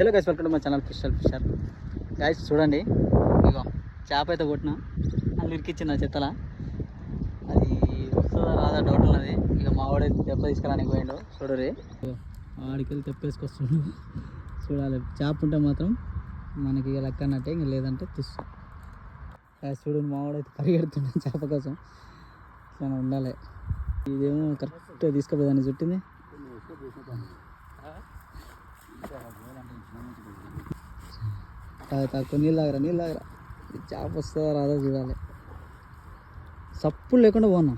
Hello guys, welcome to my channel fisher. Guys చూడండి, ఇగో చేప అయితే కొట్టిన అది ఇరికిచ్చిన చెత్తల. అది వస్తుందా రాదా డౌట్ ఉన్నది. ఇక మా వాడైతే తెప్ప తీసుకురానికి పోయిండు. చూడరి, ఆడికి వెళ్ళి తెప్పేసుకొస్తుండు. చూడాలి, చేప ఉంటే మాత్రం మనకి ఇక లెక్క అన్నట్టే, ఇంక లేదంటే తుస్సు. గైస్ చూడండి, మా వాడైతే పరిగెడుతుండే చేప కోసం. ఇట్లా ఉండాలి. ఇదేమో కరెక్ట్గా తీసుకుపోయేదాన్ని చుట్టింది. తక్కువ నీళ్ళు తాగరా. చేప వస్తుందా రాదా చూడాలి. సప్పుడు లేకుండా పోనా.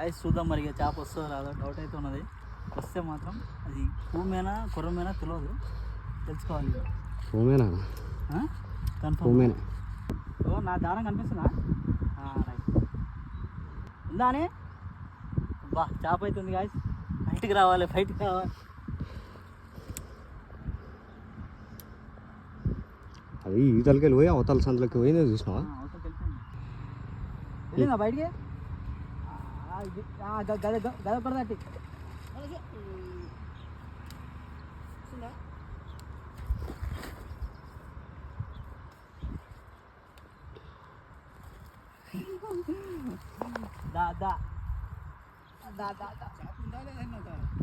ఐస్ చూద్దాం మరి, చేప వస్తుందా రాదా డౌట్ అయితే ఉన్నది. వస్తే మాత్రం అది పూమేనా కుర్రమేనా తెలియదు, తెలుసుకోవాలి. పూమేనా కన్ఫర్మ్. ఓ నా దారం కనిపిస్తుందా? రైట్ ఉందా అని. బా చేప అవుతుంది గాయస్. బయటికి రావాలి. అది ఈతలకి పోయి అవతల సంతలకి పోయిందో చూసినావా? వెళ్ళిందా బయటికి? గద పడదట్టి.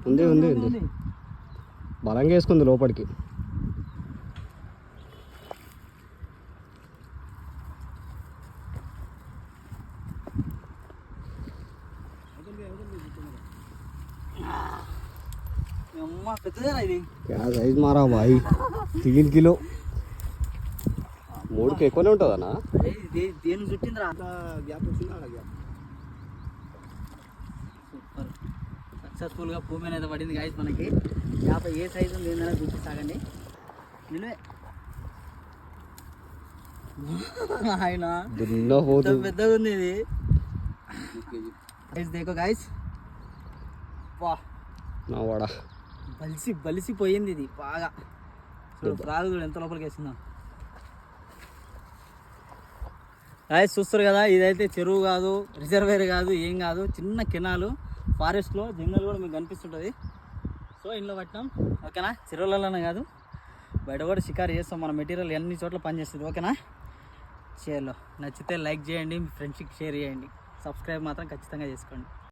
ఉంది బలంగా వేసుకుంది లోపలికి. సైజ్ మారా బాయ్, 3 కిలో 3కి ఎక్కువనే ఉంటుందన్నా. దేని చుట్టిందిరా గ్యాప్ వచ్చింది. సూపర్ సక్సెస్ఫుల్గా భూమి అనేది పడింది గాయస్. మనకి చేప ఏ సైజు ఉంది ఏందనే చూపిస్తాగండి. నిలువే ఆయన పెద్దగా ఉంది ఇది. గైస్ దేకో గైస్, వా వాడా బలిసిపోయింది ఇది బాగా. రాదు చూడు ఎంత లోపలికి వేసిందా. గాయస్ చూస్తారు కదా, ఇదైతే చెరువు కాదు, రిజర్వేర్ కాదు, ఏం కాదు, చిన్న కెనాలు. ఫారెస్ట్లో జంగల్ కూడా మీకు కనిపిస్తుంటుంది. సో ఇంట్లో పట్టినాం, ఓకేనా. చెరువులలోనే కాదు, బయట కూడా షికారు చేస్తాం. మన మెటీరియల్ అన్ని చోట్ల పనిచేస్తుంది, ఓకేనా. షేర్లో నచ్చితే లైక్ చేయండి, మీ ఫ్రెండ్స్కి షేర్ చేయండి, సబ్స్క్రైబ్ మాత్రం ఖచ్చితంగా చేసుకోండి.